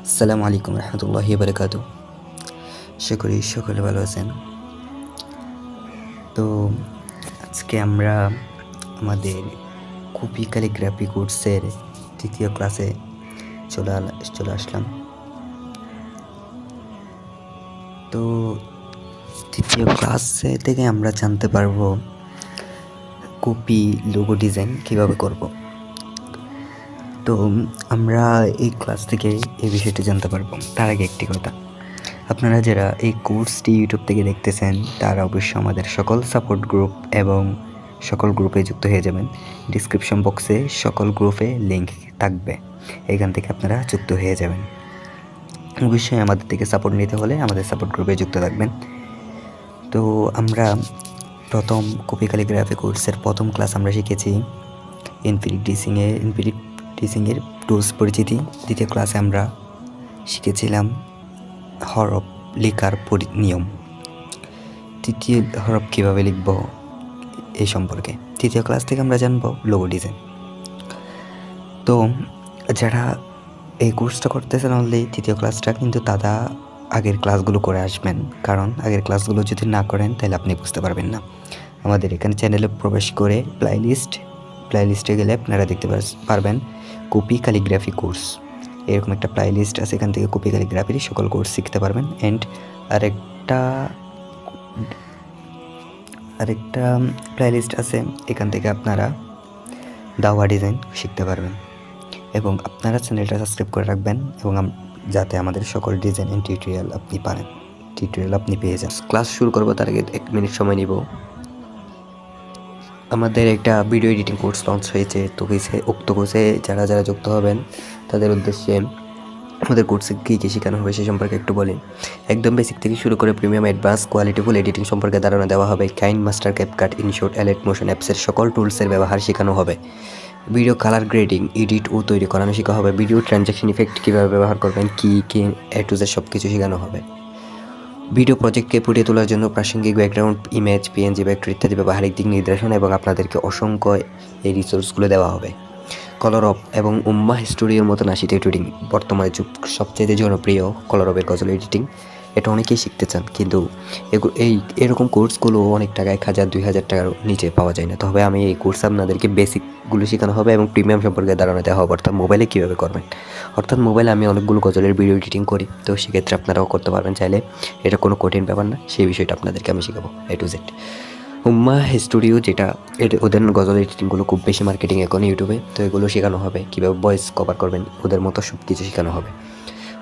আসসালামু আলাইকুম রহমতুল্লাহি বারাকাতু। আশা করি সকলে ভালো আছেন। তো আজকে আমরা আমাদের কপি ক্যালিগ্রাফি কোর্সের তৃতীয় ক্লাসে চলে আসলাম। তো তৃতীয় ক্লাসে থেকে আমরা জানতে পারবো কপি লোগো ডিজাইন কিভাবে করব। তো আমরা এই ক্লাস থেকে এই বিষয়টি জানতে পারবো। তার আগে একটি কথা, আপনারা যারা এই কোর্সটি ইউটিউব থেকে দেখতেছেন তারা অবশ্যই আমাদের সকল সাপোর্ট গ্রুপ এবং সকল গ্রুপে যুক্ত হয়ে যাবেন। ডিসক্রিপশন বক্সে সকল গ্রুপে লিঙ্ক থাকবে, এখান থেকে আপনারা যুক্ত হয়ে যাবেন। অবশ্যই আমাদের থেকে সাপোর্ট নিতে হলে আমাদের সাপোর্ট গ্রুপে যুক্ত থাকবেন। তো আমরা প্রথম কপি ক্যালিগ্রাফি কোর্সের প্রথম ক্লাস আমরা শিখেছি ইনফিনিট ডিসিংয়ের টুলস পরিচিতি। দ্বিতীয় ক্লাসে আমরা শিখেছিলাম হরফ লেখার নিয়ম, তৃতীয় হরফ কীভাবে লিখব এই সম্পর্কে। তৃতীয় ক্লাস থেকে আমরা জানব লোগো ডিজাইন। তো যারা এই কোর্সটা করতেছেন অলরেডি তৃতীয় ক্লাসটা, কিন্তু তারা আগের ক্লাসগুলো করে আসবেন, কারণ আগের ক্লাসগুলো যদি না করেন তাহলে আপনি বুঝতে পারবেন না। আমাদের এখানে চ্যানেলে প্রবেশ করে প্লেলিস্টে গেলে আপনারা দেখতে পারবেন কপি ক্যালিগ্রাফি কোর্স, এরকম একটা প্লেলিস্ট আছে। এখান থেকে কপি ক্যালিগ্রাফির সকল কোর্স শিখতে পারবেন। অ্যান্ড আরেকটা প্লেলিস্ট আছে, এখান থেকে আপনারা দাওয়া ডিজাইন শিখতে পারবেন। এবং আপনারা চ্যানেলটা সাবস্ক্রাইব করে রাখবেন এবং যাতে আমাদের সকল ডিজাইন অ্যান্ড টিউটোরিয়াল আপনি পেয়ে যান। ক্লাস শুরু করবো তার আগে 1 মিনিট সময় নিব। আমাদের একটা ভিডিও এডিটিং কোর্স লঞ্চ হয়েছে, তো উক্ত কোর্সে যারা যুক্ত হবেন তাদের উদ্দেশ্যে আমাদের কোর্সে কী কী শেখানো হবে সে সম্পর্কে একটু বলি। একদম বেসিক থেকে শুরু করে প্রিমিয়াম অ্যাডভান্স কোয়ালিটিফুল এডিটিং সম্পর্কে ধারণা দেওয়া হবে। KineMaster, CapCut, InShot, Alight Motion অ্যাপসের সকল টুলসের ব্যবহার শেখানো হবে। ভিডিও কালার গ্রেডিং, এডিট ও তৈরি করানো শেখা হবে। ভিডিও ট্রানজ্যাকশন ইফেক্ট কীভাবে ব্যবহার করবেন, কি এ টু জেড সব কিছু শেখানো হবে। ভিডিও প্রজেক্টকে ফুটিয়ে তোলার জন্য প্রাসঙ্গিক ব্যাকগ্রাউন্ড, ইমেজ, পিএনজি, ভেক্টর ইত্যাদি ব্যবহারিক দিক নির্দেশনা এবং আপনাদেরকে অসংখ্য এই রিসোর্সগুলো দেওয়া হবে। কলরব এবং উম্মাহ স্টুডিওর মতো নাশিত এডিটিং, বর্তমানে সবচেয়ে জনপ্রিয় কলরবের গজল এডিটিং। এটা অনেকেই শিখতে চান, কিন্তু এরকম কোর্সগুলো অনেক টাকা 1000 2000 টাকার নিচে পাওয়া যায় না। তবে আমি এই কোর্স আপনাদেরকে বেসিকগুলো শেখানো হবে এবং প্রিমিয়াম সম্পর্কে ধারণা দেওয়া হবে, অর্থাৎ মোবাইলে কীভাবে করবেন। অর্থাৎ মোবাইলে আমি অনেকগুলো গজলের ভিডিও এডিটিং করি, তো সেক্ষেত্রে আপনারাও করতে পারবেন চাইলে। এটা কোনো কঠিন ব্যাপার না, সেই বিষয়টা আপনাদেরকে আমি শেখাবো এ টু জেড। উম্মাহ স্টুডিও, ওদের গজল এডিটিংগুলো খুব বেশি মার্কেটিং এখন ইউটিউবে, তো এগুলো শেখানো হবে। কীভাবে ভয়েস কভার করবেন ওদের মতো সব কিছু শেখানো হবে।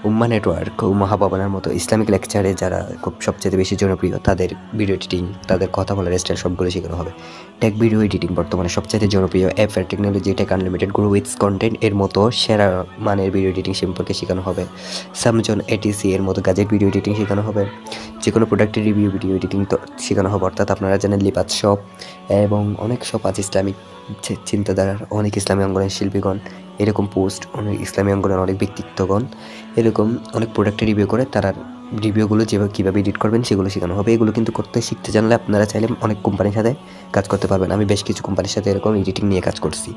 উম্মাহ নেটওয়ার্ক, উম্মাহ বাবানার মতো ইসলামিক লেকচারে যারা খুব সবচেয়ে বেশি জনপ্রিয়, তাদের ভিডিও এডিটিং, তাদের কথা বলার স্টাইল সবগুলো শেখানো হবে। টেক ভিডিও এডিটিং, বর্তমানে সবচেয়ে জনপ্রিয় app technology, take unlimited, grow with content এর মতো সেরা মানের ভিডিও এডিটিং সম্পর্কে শেখানো হবে। সামজন এটিসি এর মতো গাজেট ভিডিও এডিটিং শেখানো হবে। যে কোনো প্রোডাক্টের রিভিউ ভিডিও এডিটিং তো শেখানো হবে। অর্থাৎ আপনারা জানেন লিপাত শপ এবং অনেক শপ আছে ইসলামিক চিন্তাধারার, অনেক ইসলামী অঙ্গনের শিল্পীগণ এরকম পোস্ট, অনেক ইসলামী অঙ্গনের অনেক ব্যক্তিত্বগণ এরকম অনেক প্রোডাক্টের রিভিউ করে, তারা রিভিউগুলো কীভাবে এডিট করবেন সেগুলো শেখানো হবে। এগুলো কিন্তু শিখতে জানলে আপনারা চাইলে অনেক কোম্পানির সাথে কাজ করতে পারবেন। আমি বেশ কিছু কোম্পানির সাথে এরকম এডিটিং নিয়ে কাজ করছি,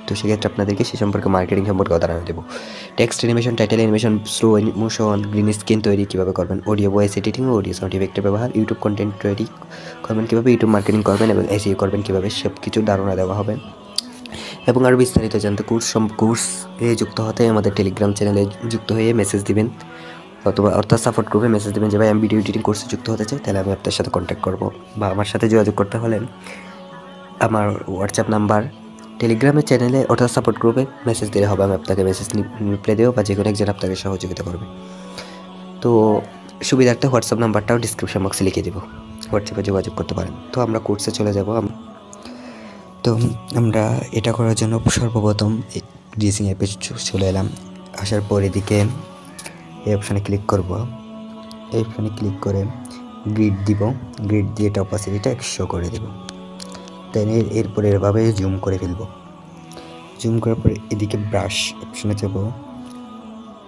তো সেক্ষেত্রে আপনাদেরকে সে সম্পর্কে মার্কেটিং সম্পর্কে ধারণা দেবো। Text animation, title animation, slow motion, green screen তৈরি কীভাবে করবেন, অডিও ভয়েস এডিটিং ও অডিও সাউন্ড ইফেক্টের ব্যবহার, ইউটিউব কন্টেন্ট তৈরি করবেন কীভাবে, ইউটিউব মার্কেটিং করবেন এবং এসইও করবেন কীভাবে, সব কিছু ধারণা দেওয়া হবে। এবং আরও বিস্তারিত জানতে কোর্সে যুক্ত হতে আমাদের টেলিগ্রাম চ্যানেলে যুক্ত হয়ে মেসেজ দিবেন, অর্থাৎ সাপোর্ট গ্রুপে মেসেজ দেবেন যে ভাই আমি ভিডিও এডিটিং কোর্সে যুক্ত হতে চাই, তাহলে আমি আপনার সাথে কন্ট্যাক্ট করবো। বা আমার সাথে যোগাযোগ করতে হলে আমার হোয়াটসঅ্যাপ নাম্বার, টেলিগ্রামের চ্যানেলে অর্থাৎ সাপোর্ট গ্রুপে মেসেজ দিলে হবে। আমি আপনাকে মেসেজ রিপ্লাই দেবো বা যে কোনো একজন আপনাকে সহযোগিতা করবে। তো সুবিধার্থে হোয়াটসঅ্যাপ নাম্বারটাও ডিসক্রিপশন বক্সে লিখে দেবো, হোয়াটসঅ্যাপে যোগাযোগ করতে পারেন। তো আমরা কোর্সে চলে যাব। তো আমরা এটা করার জন্য সর্বপ্রথম ডিজিং অ্যাপে চলে এলাম। আসার পর এদিকে এই অপশানে ক্লিক করব। এই অপশানে ক্লিক করে গ্রিড দিব, গ্রিড দিয়ে এটা অপাসিটিটা 100 করে দেব। দেন এরপরে এভাবে জুম করে ফেলব। জুম করার পরে এদিকে ব্রাশ অপশানে যাব।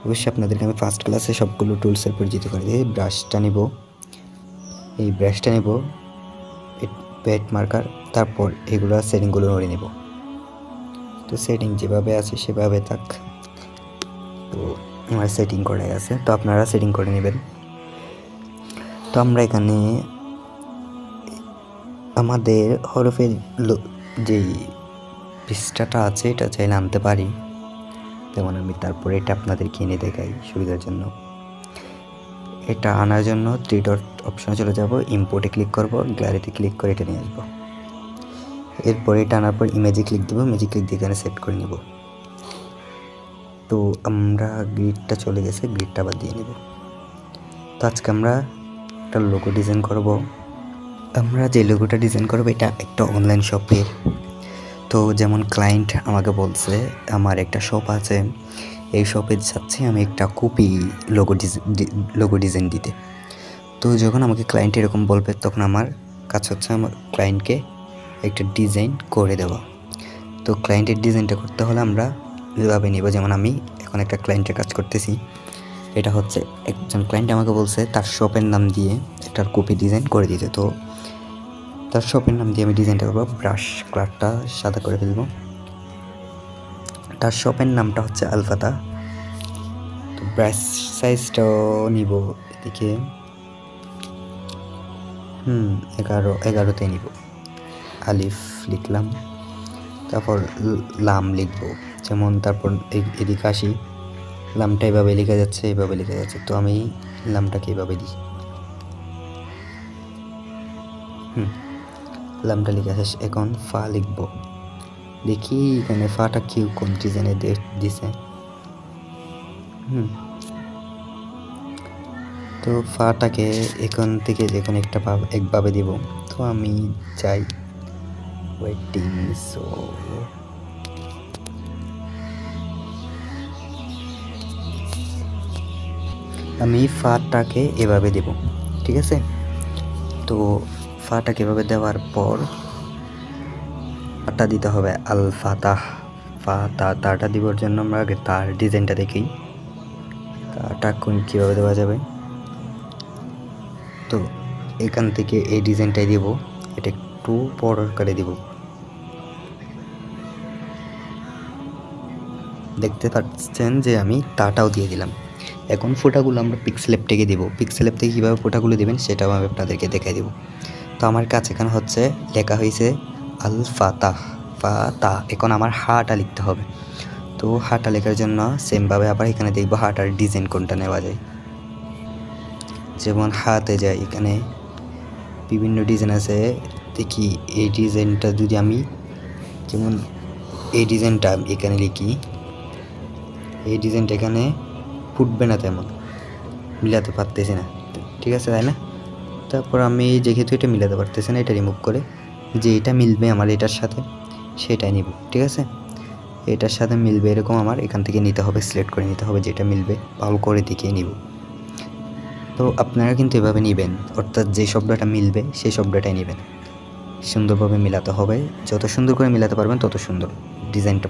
অবশ্যই আপনাদেরকে আমি ফার্স্ট ক্লাসে সবগুলো টুলসের পরিচিত করে দিই। ব্রাশটা নেব, এই ব্রাশটা নেব, পেট মার্কার, তারপর এগুলো সেটিংগুলো নড়ে নেব। তো সেটিং যেভাবে আছে সেভাবে থাক। তো আমার সেটিং করে আছে, তো আপনারা সেটিং করে নেবেন। তো আমরা এখানে আমাদের হরফের যেই পৃষ্ঠাটা আছে এটা চাইলে আনতে পারি, যেমন আমি তারপরে এটা আপনাদেরকে এনে দেখাই সুবিধার জন্য। এটা আনার জন্য 3 ডট অপশনে চলে যাব, ইম্পোর্টে ক্লিক করব, গ্যালারিতে ক্লিক করে এটা নিয়ে আসবো। এরপরে এটা আনার পর ইমেজে ক্লিক দেবো, ইমেজে ক্লিক দিয়ে এখানে সেট করে নেব। তো আমরা গ্রিডটা চলে গেছে, গ্রিডটা আবার দিয়ে নেব। তো আজকে আমরা একটা লোগো ডিজাইন করব। আমরা যে লোগোটা ডিজাইন করব এটা একটা অনলাইন শপের। তো যেমন ক্লায়েন্ট আমাকে বলছে আমার একটা শপ আছে, এই শপে যাচ্ছি আমি একটা কপি লোগো ডিজাইন দিতে। তো যখন আমাকে ক্লায়েন্ট এরকম বলবে তখন আমার কাজ হচ্ছে আমার ক্লায়েন্টকে একটা ডিজাইন করে দেওয়া। তো ক্লায়েন্টের ডিজাইনটা করতে হলে আমরা এভাবে নেব। যেমন আমি এখন একটা ক্লায়েন্টের কাজ করতেছি, এটা হচ্ছে একজন ক্লায়েন্ট আমাকে বলছে তার শপের নাম দিয়ে একটার কপি ডিজাইন করে দিতে। তো তার শপের নাম দিয়ে আমি ডিজাইনটা করবো, ব্রাশ কালারটা সাদা করে ফেলবো। তার শপের নামটা হচ্ছে আলফাতা। তো ব্রাশ সাইজটাও নিব এদিকে 11তে নিব। আলিফ লিখলাম, তারপর লাম লিখবো, যেমন তারপর এদিকে আসি, লামটা এভাবে লেখা যাচ্ছে, এভাবে লেখা যাচ্ছে। তো আমি লামটাকে এভাবে দিই, লামটা লেখা শেষ। এখন ফা লিখব, দেখি এখানে ফাটা কি কোন ডিজাইনে দিছে। তো ফাটাকে এখান থেকে যেখানে একটা একভাবে দিব। তো আমি চাই ওয়েটিং, সো আমি ফাটাকে এভাবে দেব, ঠিক আছে। তো ফাটাকে এভাবে দেওয়ার পর ফাটা দিতে হবে আল ফাতাহ। তারটা দেওয়ার জন্য আমরা আগে তার ডিজাইনটা দেখি, তারটা কীভাবে দেওয়া যাবে। তো এখান থেকে এই ডিজাইনটাই দেব, এটা একটু বড় করে দেব। দেখতে পাচ্ছেন যে আমি তাটাও দিয়ে দিলাম। এখন ফোটাগুলো আমরা পিক্সেল অ্যাপ থেকে দেবো। পিক্সেল অ্যাপ থেকে কীভাবে ফোটাগুলো দেবেন সেটাও আমি আপনাদেরকে দেখাই দেবো। তো আমার কাছে এখানে হচ্ছে লেখা হয়েছে আল ফাতাহ, এখন আমার হাটা লিখতে হবে। তো হাটা লেখার জন্য সেমভাবে আবার এখানে দেখবো হাটার ডিজাইন কোনটা নেওয়া যায়। যেমন হাতে যায়, এখানে বিভিন্ন ডিজাইন আছে, দেখি এই ডিজাইনটা যদি আমি, যেমন এই ডিজাইনটা এখানে লিখি, এই ডিজাইনটা এখানে ফুটবে না, তেমন মিলাতে পারতেছি না, ঠিক আছে তাই না। তারপর আমি যেহেতু এটা মিলাতে পারতেছি না, এটা রিমুভ করে যে এটা মিলবে আমার এটার সাথে সেটাই নিব, ঠিক আছে। এটার সাথে মিলবে এরকম আমার এখান থেকে নিতে হবে, সিলেক্ট করে নিতে হবে, যেটা মিলবে ভালো করে দেখে নিব। তো আপনারা কিন্তু এভাবে নেবেন, অর্থাৎ যে শব্দটা মিলবে সেই শব্দটাই নেবেন, সুন্দরভাবে মিলাতে হবে। যত সুন্দর করে মিলাতে পারবেন তত সুন্দর ডিজাইনটা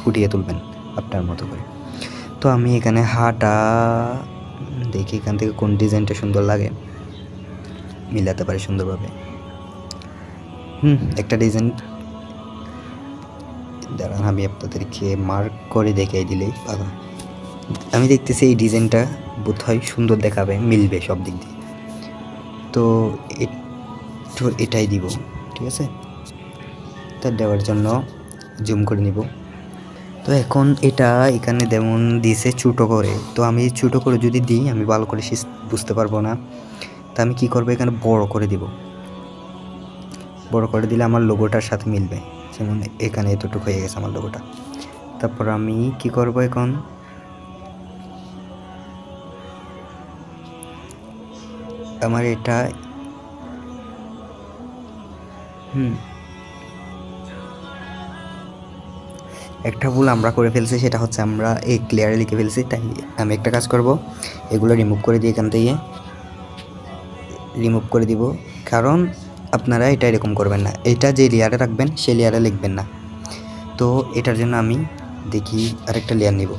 ফুটিয়ে তুলবেন আপনার মতো করে। তো আমি এখানে হাটা দেখি এখান থেকে কোন ডিজাইনটা সুন্দর লাগে, মিলাতে পারি সুন্দরভাবে। একটা ডিজাইন দাঁড়ান আমি আপনাদেরকে মার্ক করে দেখাই দিলেই ভালো। আমি দেখতেছি এই ডিজাইনটা বোধহয় সুন্দর দেখাবে, মিলবে সব দিক দিয়ে। তো এটাই দিব, ঠিক আছে। তা দেওয়ার জন্য জুম করে নিব। তো এখন এটা এখানে যেমন দিছে ছোটো করে, তো আমি ছোটো করে যদি দিই আমি ভালো করে বুঝতে পারবো না। তা আমি কি করবো, এখানে বড় করে দিব। বড় করে দিলে আমার লোগোটার সাথে মিলবে, যেমন এখানে এতটুকু হয়ে গেছে আমার লোগোটা। তারপর আমি কি করব, এখন আমার এটা একটা ভুল আমরা করে ফেলছি, সেটা হচ্ছে আমরা এই ক্লিয়ারে লিখে ফেলছি। তাই আমি একটা কাজ করব, এগুলো রিমুভ করে দিয়ে এখান থেকে রিমুভ করে দিব। কারণ আপনারা এটা এরকম করবেন না, এটা যে লেয়ারে রাখবেন সেই লেয়ারে লিখবেন না। তো এটার জন্য আমি দেখি আরেকটা লেয়ার নিব,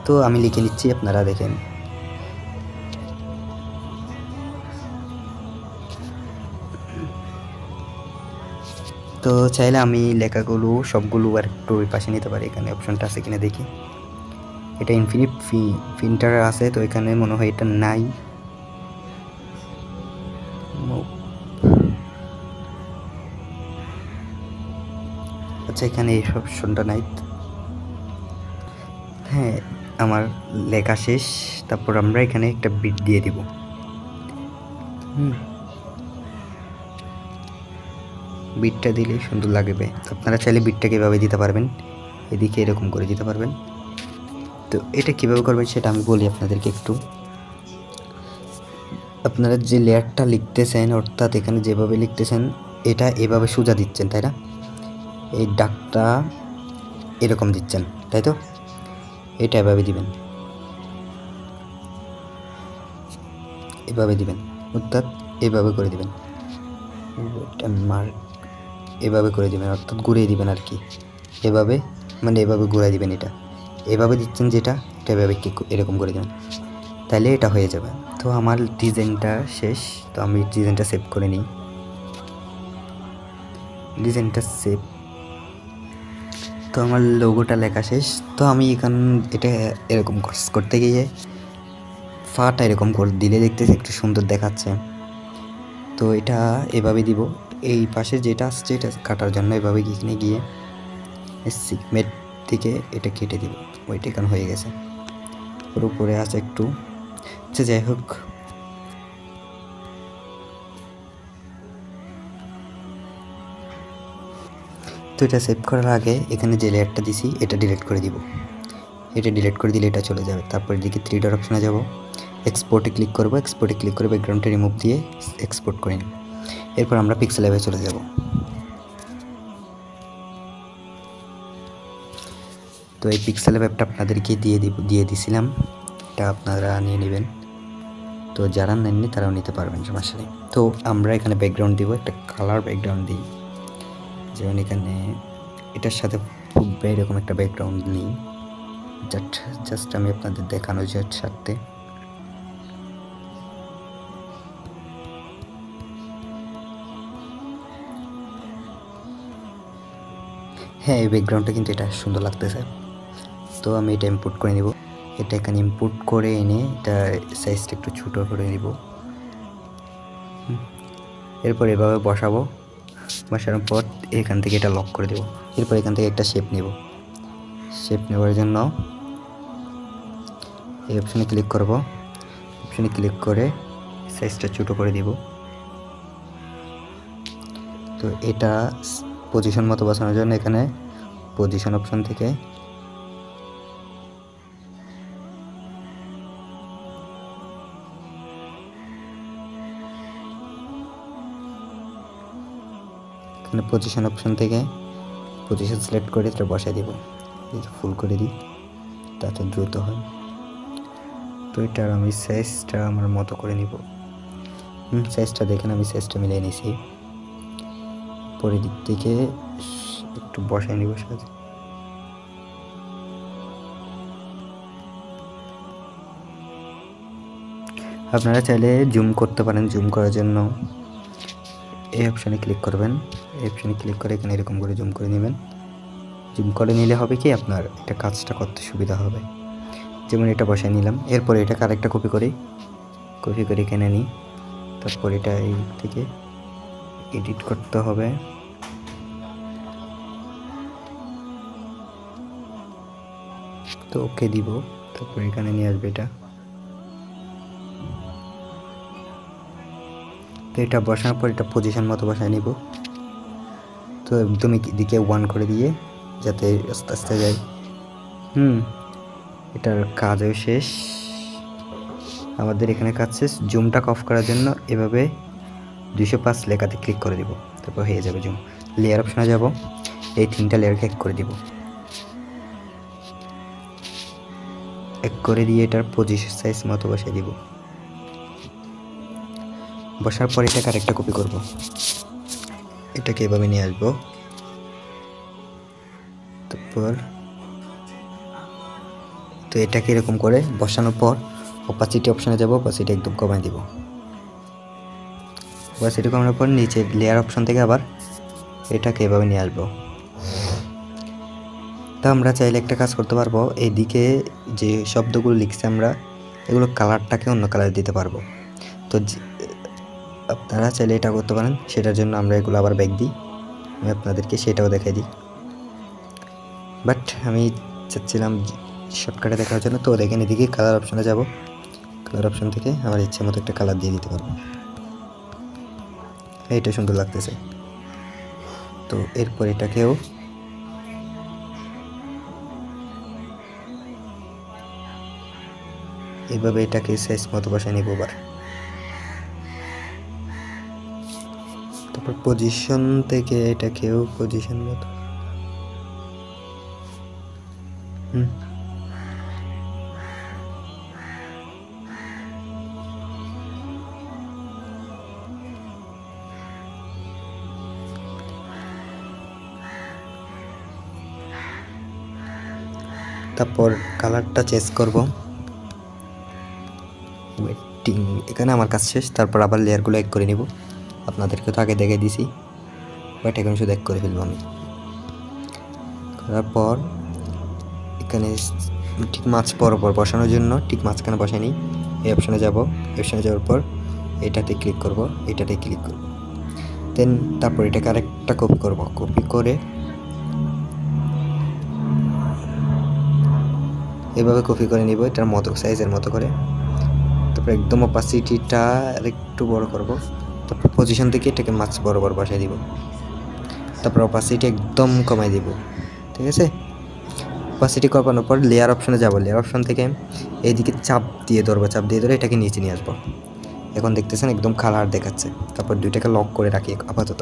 তো আমি লিখে নিচ্ছি, আপনারা দেখেন। তো তো চাইলে আমি লেখাগুলো সবগুলো আর একটু ওই পাশে নিতে পারি, এখানে অপশনটা আছে কিনা দেখি। এটা ইনফিনিট প্রিন্টার আছে, তো এখানে মনে হয় এটা নাই। আচ্ছা, এখানে এই অপশনটা নাই। হ্যাঁ, আমার লেখা শেষ। তারপর আমরা এখানে একটা বিট দিয়ে দিব। বিটটা দিলে সুন্দর লাগবে। আপনারা চাইলে বিটটাকে এভাবে দিতে পারবেন, এদিকে এরকম করে দিতে পারবেন। তো এটা কীভাবে করবেন সেটা আমি বলি আপনাদেরকে একটু। আপনারা যে লেয়ারটা লিখতেছেন, অর্থাৎ এখানে যেভাবে লিখতেছেন এটা এভাবে সোজা দিচ্ছেন, তাই না? এই দাগটা এরকম দিচ্ছেন, তাই তো? এটা এভাবে দিবেন, এভাবে দিবেন, অর্থাৎ এভাবে করে দিবেন, এভাবে করে দিবেন, অর্থাৎ ঘুরিয়ে দিবেন আর কি। এভাবে মানে এভাবে ঘুরিয়ে দিবেন। এটা এভাবে দিচ্ছেন যেটা, এটা এভাবে এরকম করে দেবেন, তাহলে এটা হয়ে যাবে। তো আমার ডিজাইনটা শেষ, তো আমি ডিজাইনটা সেভ করে নিই। ডিজাইনটা সেভ, তো আমার লোগোটা লেখা শেষ। তো আমি এটা এরকম করতে গিয়ে ফাটা এরকম করে দিলে দেখতেছি একটু সুন্দর দেখাচ্ছে। তো এটা এভাবে দিব। এই পাশে যেটা আসছে এটা কাটার জন্য এভাবে এখানে গিয়ে সিগমেন্ট থেকে এটা কেটে দিব। ওইটা এখন হয়ে গেছে, ওর উপরে আছে একটু। আচ্ছা, যাই হোক, তো এটা সেভ করার আগে এখানে যে লেয়ারটা দিছি এটা ডিলিট করে দিব। এটা ডিলিট করে দিলে এটা চলে যাবে। তারপর এদিকে 3 ডট অপশনে যাব, এক্সপোর্টে ক্লিক করব। এক্সপোর্টে ক্লিক করে ব্যাকগ্রাউন্ডটা রিমুভ দিয়ে এক্সপোর্ট করে নিব। এরপর আমরা পিক্সেল ল্যাবে চলে যাব। তো এই পিক্সেল ল্যাবটা আপনাদেরকে দিয়ে দিছিলাম, এটা আপনারা নিয়ে নেবেন। তো যারা নেননি তারাও নিতে পারবেন, সমস্যা নেই। তো আমরা এখানে ব্যাকগ্রাউন্ড দিব, একটা কালার ব্যাকগ্রাউন্ড দিই। যেমন এখানে এটার সাথে ফুটবে এরকম একটা ব্যাকগ্রাউন্ড নিই, জাস্ট আমি আপনাদের দেখানোর স্বার্থে। হ্যাঁ, এই ব্যাকগ্রাউন্ডটা কিন্তু এটা সুন্দর লাগতেছে। তো আমি এটা ইম্পোর্ট করে নিব। এটা এখানে ইম্পোর্ট করে এনে এটা সাইজটা একটু ছোটো করে নিব। এরপর এভাবে বসাবো। বসানোর পর এখান থেকে এটা লক করে দেব। এরপর এখান থেকে একটা শেপ নেব। শেপ নেওয়ার জন্য এই অপশানে ক্লিক করব। অপশানে ক্লিক করে সাইজটা ছোটো করে দিব। তো এটা পজিশন মতো বসানোর জন্য এখানে পজিশন অপশন থেকে পজিশন সিলেক্ট করে এটা বসাই দিব। ফুল করে দিই তাতে দ্রুত হয়। তো এটার আমি সাইজটা আমার মতো করে নিব। সাইজটা দেখেন, আমি সাইজটা মিলিয়ে নিয়েছি। পরের দিক থেকে একটু বসাই নিব সাথে। আপনারা চাইলে জুম করতে পারেন। জুম করার জন্য এই অপশানে ক্লিক করবেন। এই অপশানে ক্লিক করে এখানে এরকম করে জুম করে নেবেন। জুম করে নিলে হবে কি, আপনার এটা কাজটা করতে সুবিধা হবে। যেমন এটা বসাই নিলাম। এরপরে এটাকে আরেকটা কপি করে এখানে নিই। তারপর এটা এই থেকে এডিট করতে হবে। তো ওকে দিব। তারপর এখানে নিয়ে আসবে এটা। তো এটা বসানোর পর এটা পজিশন মতো বসায় নিব। তো একদম দিকে 1 করে দিয়ে যাতে আস্তে আস্তে যায়। এটার কাজও শেষ। আমাদের এখানে কাজ শেষ। জুমটা অফ করার জন্য এভাবে 205 লেখাতে ক্লিক করে দিব। তারপর হয়ে যাবে জুম। লেয়ার অপশনে যাব, এই 3টা লেয়ারকে এক করে দিব। এক করে দিয়ে এটার পজিশন সাইজ মতো বসাই দিব। বসার পর এটাকে আরেকটা কপি করব। এটাকে এভাবে নিয়ে আসবো। তারপর তো এটাকে এরকম করে বসানোর পর অপাসিটি অপশনে যাব। অপাসিটি একদম কমাই দিব। অপাসিটি কমানোর পর নিচে লেয়ার অপশন থেকে আবার এটাকে এভাবে নিয়ে আসবো। তা আমরা চাইলে একটা কাজ করতে পারবো, এদিকে যে শব্দগুলো লিখছি আমরা এগুলো কালারটাকে অন্য কালার দিতে পারবো। তো আপনারা চাইলে এটা করতে পারেন, সেটার জন্য আমরা এগুলো আবার ব্যাক দিই, আমি আপনাদেরকে সেটাও দেখাই দিই। বাট আমি চাচ্ছিলাম শর্টকাটে দেখার জন্য। তো দেখেন এদিকে কালার অপশনে যাব, কালার অপশন থেকে আমার ইচ্ছে মতো একটা কালার দিয়ে দিতে পারবো। এইটা সুন্দর লাগতেছে। তো এরপর এটাকেও এইভাবে এটাকে সাইজ মতো বসায় নিব। আবার তারপর পজিশন থেকে এটাকেও পজিশন মতো তারপর কালারটা চেঞ্জ করব। ওয়েটিং, এখানে আমার কাজ শেষ। তারপর আবার লেয়ারগুলো এক করে নিব, আপনাদেরকে তো আগে দেখে দিছি, বাট এখন শুধু এক করে ফেলবো আমি। করার পর এখানে ঠিক মাছ বরাবর বসানোর জন্য ঠিক মাঝখানে বসাই নিই। এই অপশানে যাব, এই অপশানে যাওয়ার পর এটাতে ক্লিক করব, এটাতে ক্লিক করব, দেন তারপর এটাকে আরেকটা কপি করব। কপি করে এভাবে কপি করে নিব এটার মতো সাইজের মতো করে। তারপর একদম অপাসিটিটা আরেকটু বড় করব। তারপর পজিশন থেকে এটাকে মাছ বরাবর বসাই দিব। তারপর অপাসিটি একদম কমাই দিব। ঠিক আছে, অপাসিটি কমানোর পর লেয়ার অপশনে যাব। লেয়ার অপশন থেকে এইদিকে চাপ দিয়ে ধরবো, চাপ দিয়ে ধরে এটাকে নিচে নিয়ে আসবো। এখন দেখতেছেন একদম কালার দেখাচ্ছে। তারপর দুইটাকে লক করে রাখি আপাতত।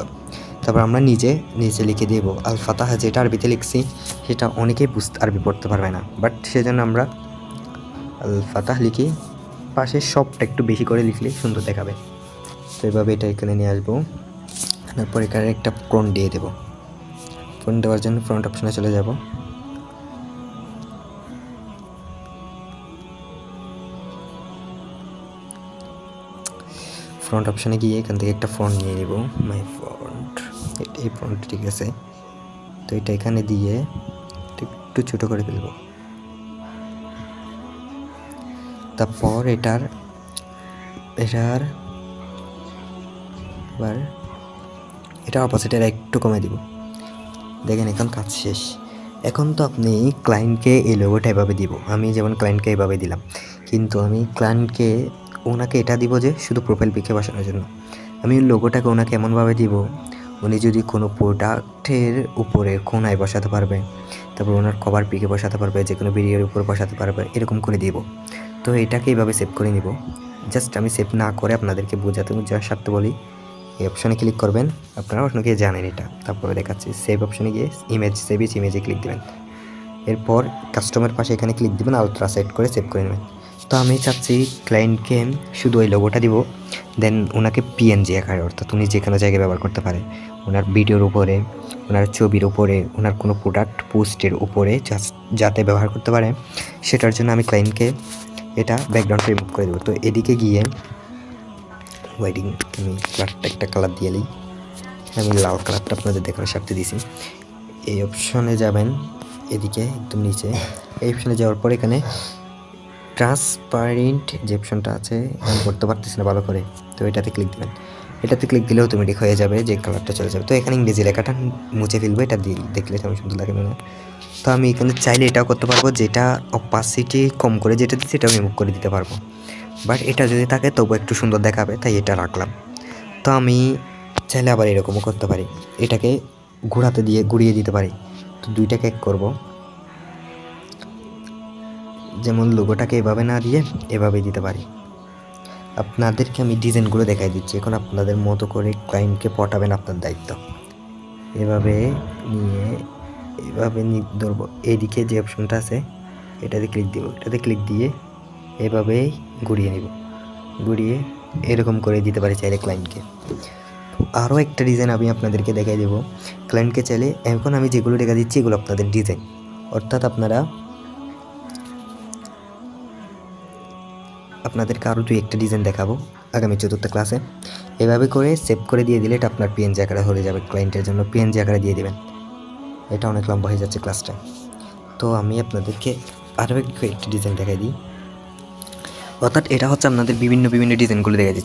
তারপর আমরা নিচে লিখে দিব আল ফাতাহ। যেটা আরবিতে লিখছি সেটা অনেকেই আরবি পড়তে পারবে না, বাট সেজন্য আমরা আল ফাতাহ লিখি। পাশে সবটা একটু বেশি করে লিখলে সুন্দর দেখাবে। তো এইভাবে এটা এখানে নিয়ে আসবো। তারপর এখানে একটা ফ্রন্ট দিয়ে দেবো। ফ্রন্ট দেওয়ার জন্য ফ্রন্ট অপশনে চলে যাব। ফ্রন্ট অপশানে গিয়ে এখান থেকে একটা ফন্ট নিয়ে নেব, মাই ফন্ট। এই ফন্ট ঠিক আছে। তো এটা এখানে দিয়ে একটু ছোটো করে ফেলব। তারপর এটার অপোজিটের একটু কমে দিব। দেখেন এখন কাজ শেষ। এখন তো আপনি ক্লায়েন্টকে এই লোগোটা এভাবে দিব, আমি যেমন ক্লায়েন্টকে এভাবে দিলাম, কিন্তু আমি ক্লায়েন্টকে ওনাকে এটা দিব যে শুধু প্রোফাইল পিকে বসানোর জন্য। আমি লোগোটাকে ওনাকে এমনভাবে দিব উনি যদি কোনো প্রোডাক্টের উপরে কোনায় বসাতে পারবে, তারপর ওনার কভার পিকে বসাতে পারবে, যে কোনো ভিডিওর উপর বসাতে পারবে, এরকম করে দিব। তো এটাকে এইভাবে সেভ করে নিব। জাস্ট আমি সেভ না করে আপনাদেরকে বোঝাতে স্বার্থে বলি, এই অপশানে ক্লিক করবেন। আপনারা অনেকে জানেন এটা। তারপরে দেখাচ্ছি সেভ অপশানে গিয়ে ইমেজ সেভ ইমেজে ক্লিক দেবেন। এরপর কাস্টমার পাশে এখানে ক্লিক দেবেন, আলট্রা সেট করে সেভ করে নেবেন। তো আমি চাচ্ছি ক্লায়েন্টকে শুধু ওই লোগোটা দিব, দেন ওনাকে পিএনজি আকারে, অর্থাৎ উনি যে কোনো জায়গায় ব্যবহার করতে পারে, ওনার ভিডিওর উপরে, ওনার ছবির উপরে, ওনার কোনো প্রোডাক্ট পোস্টের উপরে যাতে ব্যবহার করতে পারে, সেটার জন্য আমি ক্লায়েন্টকে এটা ব্যাকগ্রাউন্ড রিমুভ করে দেবো। তো এদিকে গিয়ে ওয়েডিং আমি কালারটা একটা কালার দিয়ে নিই। আমি লাল কালারটা আপনাদের দেখানোর স্বার্থে দিয়েছি। এই অপশনে যাবেন, এদিকে একদম নিচে এই অপশনে যাওয়ার পর এখানে ট্রান্সপারেন্ট যে অপশনটা আছে, আমি করতে পারতেছি না ভালো করে, তো এটাতে ক্লিক দেবেন। এটাতে ক্লিক দিলে অটোমেটিক হয়ে যাবে, যে কালারটা চলে যাবে। তো এখানে ইংরেজি লেখাটা মুছে ফেলবো, এটা দেখলে তেমন সুন্দর লাগবে না। তো আমি এখানে চাইলে এটাও করতে পারবো, যেটা অপাসিটি কম করে যেটা দিচ্ছি এটাও রিমুভ করে দিতে পারবো, বাট এটা যদি থাকে তবু একটু সুন্দর দেখাবে, তাই এটা রাখলাম। তো আমি চাইলে আবার এরকমও করতে পারি, এটাকে ঘুরিয়ে দিতে পারি। তো দুইটাকে এক করবো, যেমন লোগোটাকে এভাবে না দিয়ে এভাবে দিতে পারি। আপনাদেরকে আমি ডিজাইনগুলো দেখাই দিচ্ছি, এখন আপনাদের মতো করে ক্লায়েন্টকে পটাবেন আপনার দায়িত্ব। এভাবে ধরবো, এইদিকে যে অপশনটা আছে এটাতে ক্লিক দিব, এটাতে ক্লিক দিয়ে এভাবে ঘুরিয়ে নিব, ঘুরিয়ে এরকম করে দিতে পারি চাইলে ক্লায়েন্টকে। আরও একটা ডিজাইন আমি আপনাদেরকে দেখাই দেবো ক্লায়েন্টকে চাইলে। এখন আমি যেগুলো দেখা দিচ্ছি এগুলো আপনাদের ডিজাইন, অর্থাৎ আপনাদেরকে আরও 2-1টা ডিজাইন দেখাবো আগামী 4th ক্লাসে। এভাবে করে সেভ করে দিয়ে দিলে এটা আপনার পিএনজি আকারে হয়ে যাবে। ক্লায়েন্টের জন্য পিএনজি আকারে দিয়ে দিবেন। এটা অনেক লম্বা হয়ে যাচ্ছে ক্লাসটা। তো আমি আপনাদেরকে আরও একটি ডিজাইন দেখাই দিই। অর্থাৎ এটা হচ্ছে আপনাদের বিভিন্ন ডিজাইনগুলো দেখা যাচ্ছে।